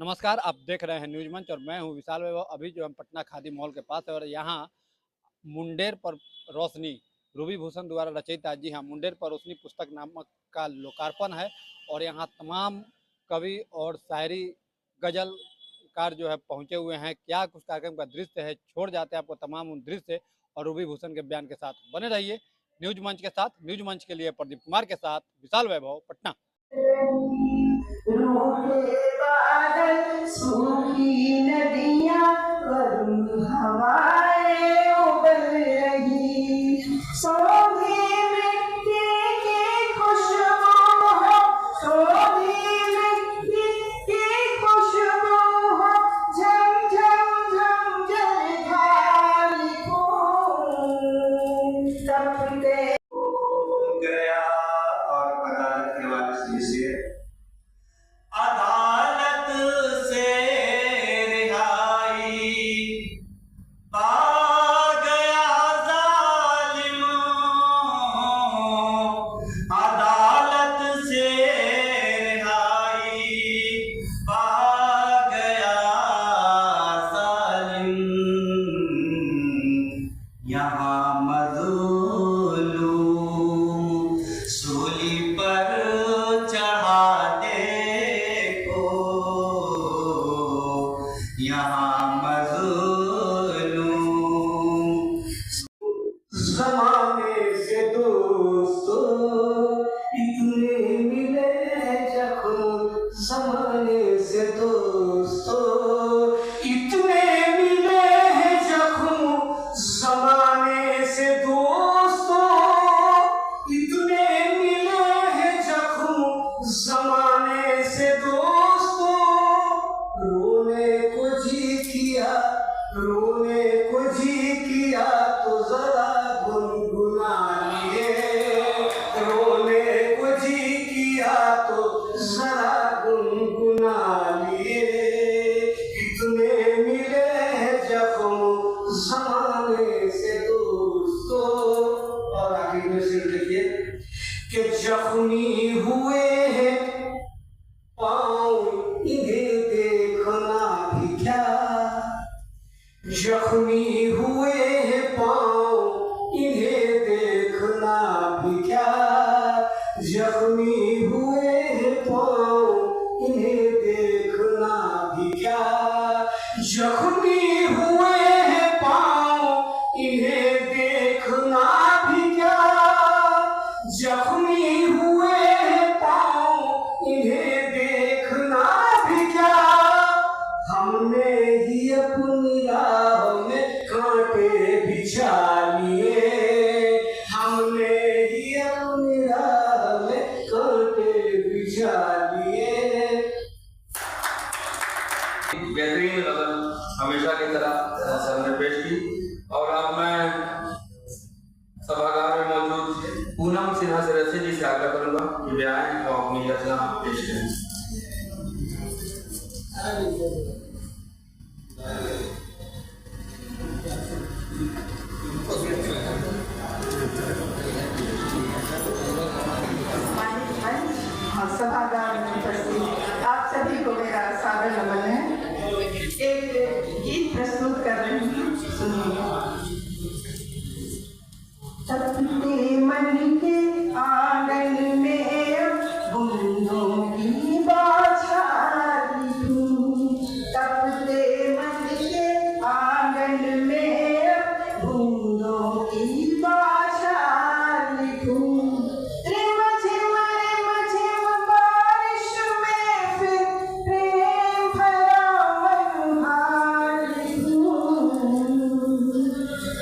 नमस्कार, आप देख रहे हैं न्यूज़ मंच और मैं हूँ विशाल वैभव। अभी जो हम पटना खादी मॉल के पास है और यहाँ मुंडेर पर रोशनी रूबी भूषण द्वारा रचित है। जी हाँ, मुंडेर पर रोशनी पुस्तक नामक का लोकार्पण है और यहाँ तमाम कवि और शायरी गजलकार जो है पहुँचे हुए हैं। क्या कुछ कार्यक्रम का दृश्य है, छोड़ जाते हैं आपको तमाम उन दृश्य और रूबी भूषण के बयान के साथ। बने रहिए न्यूज़ मंच के साथ। न्यूज़ मंच के लिए प्रदीप कुमार के साथ विशाल वैभव, पटना। रूठे बादल, सूखी नदियाँ, वरुण हवाएं उबल रही, सौंधी मिट्टी की खुशबू हो, सौंधी मिट्टी की खुशबू हो, झम झम झम जलधार लिखूं, तपते गया और अदालत के वापसी से अदालत से रिहाई पा गया जालिम, अदालत से रिहाई पा गया जालिम, यहाँ मज़लूम सूली पर चढ़ाते को, यहाँ मज़लूम ज़माने से दोस्तों इतने मिले हैं जख्म, ज़माने से दोस्तों इतने मिले हैं जख्म, ज़माने से दोस्तों इतने मिले हैं जख्म, ज़माने से दोस्तों रोने को जी किया, रोने को जी किया तो जरा गुनगुना लिए, रोने को जी किया तो जरा गुनगुना लिए, इतने मिले हैं जख्म ज़माने से दोस्तों। और आखिर में सिर्फ लिखिए कि जख्मी हुए हैं पाँव इन्हें देखना भी क्या, जख्मी हुए हैं पाँव इन्हें देखना भी क्या, जख्मी हुए हैं पाँव इन्हें देखना भी क्या, जख्मी हुए हैं पाँव इन्हें देखना भी क्या, जख्मी हुए हैं पाँव इन्हें देखना भी क्या, हमने ही अपनी राह में कांटे बिछा लिए, हमने ही अपनी राह में कांटे बिछा लिए। बेहतरीन गजल हमेशा की तरह सर ने पेश की और अब मैं सभागार में मौजूद पूनम सिन्हा से जी से आग्रह करूंगा कि वे आए और अपनी रचना पेश करें। सभागार में उपस्थित आप सभी को मेरा सादर नमन है। एक गीत प्रस्तुत कर रही हूँ, सुनिए। तपते मन के आंगन में बूंदों की बौछार लिखूं, तपते मन के आंगन में बूंदों की बौछार लिखूं, रिम झिम बारिश में फिर प्रेम भरा मनहार लिखूं,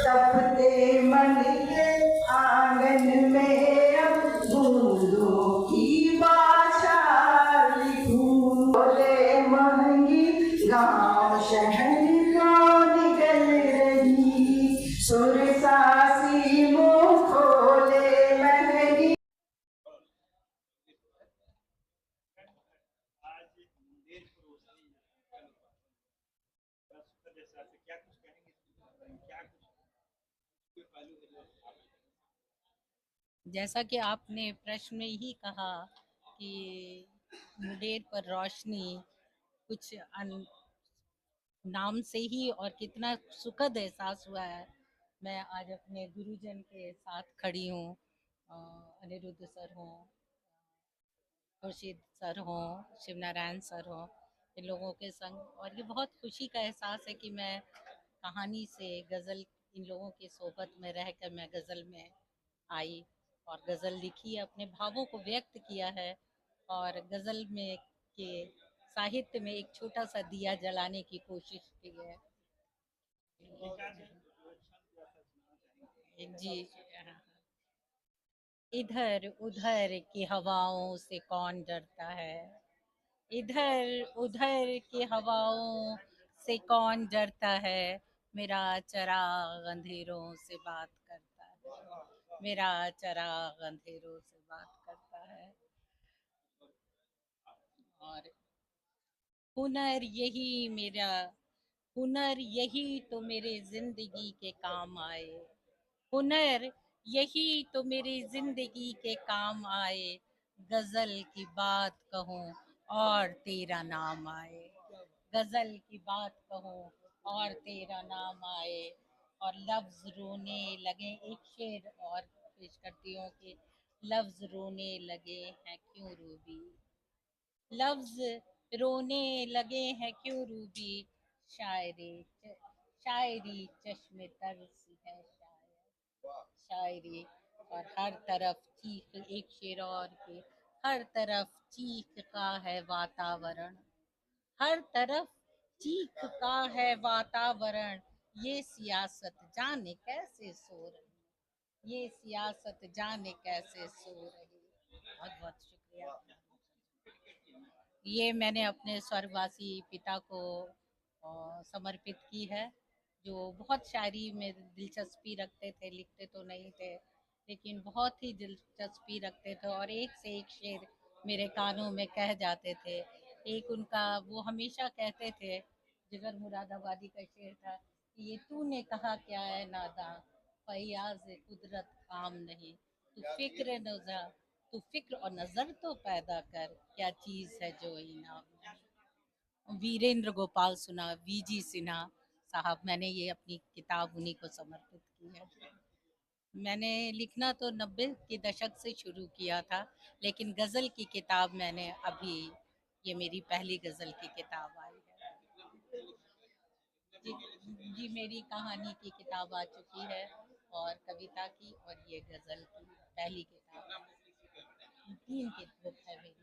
तपते मन के आंगन में अब बूंदों की बौछार लिखूं, बोले महंगी गाँव शहर को निकल रही, सुर सासी मुँह खोले महंगी। जैसा कि आपने प्रश्न में ही कहा कि मुंडेर पर रोशनी कुछ नाम से ही और कितना सुखद एहसास हुआ है। मैं आज अपने गुरुजन के साथ खड़ी हूँ, अनिरुद्ध सर हों, खुर्शीद सर हों, शिवनारायण सर हों, इन लोगों के संग, और ये बहुत खुशी का एहसास है कि मैं कहानी से गज़ल, इन लोगों की सोहबत में रहकर मैं गज़ल में आई और गज़ल लिखी, अपने भावों को व्यक्त किया है और गज़ल में के साहित्य में एक छोटा सा दिया जलाने की कोशिश की है। जी हाँ। इधर उधर की हवाओं से कौन डरता है, इधर उधर की हवाओं से कौन डरता है, मेरा चराग अंधेरों से बात करता है, मेरा चराग अंधेरों से बात करता है। और हुनर यही मेरा, हुनर यही तो मेरे जिंदगी के काम आए, हुनर यही तो मेरी जिंदगी के काम आए, गजल की बात कहूँ और तेरा नाम आए, गजल की बात कहूँ और तेरा नाम आए, और लफ्ज रोने लगे, एक शेर और पेश करती हूँ कि लफ्ज रोने लगे हैं क्यों रूबी, लफ्ज रोने लगे हैं क्यों रूबी, शायरी शायरी चश्मे तर सी है शायर, शायरी। और हर तरफ चीख, एक शेर और के, हर तरफ चीख का है वातावरण, हर तरफ चीख का है वातावरण, ये सियासत जाने कैसे सो रही, ये सियासत जाने कैसे सो रही। बहुत बहुत शुक्रिया। ये मैंने अपने स्वर्गवासी पिता को समर्पित की है, जो बहुत शायरी में दिलचस्पी रखते थे, लिखते तो नहीं थे लेकिन बहुत ही दिलचस्पी रखते थे और एक से एक शेर मेरे कानों में कह जाते थे। एक उनका, वो हमेशा कहते थे, जिगर मुरादाबादी का शेर था कि ये तूने कहा क्या है नादा, फयाज कुदरत काम नहीं, तू फिक्र नजा, तू फिक्र और नजर तो पैदा कर, क्या चीज है जो इनाम नहीं। वीरेंद्र गोपाल सुना, वीजी सिन्हा साहब, मैंने ये अपनी किताब उन्हीं को समर्पित की है। मैंने लिखना तो 90 के दशक से शुरू किया था, लेकिन गज़ल की किताब मैंने अभी, ये मेरी पहली गज़ल की किताब आई है। जी, जी मेरी कहानी की किताब आ चुकी है और कविता की, और ये गज़ल की पहली किताब है। 3 की बुक है मेरी।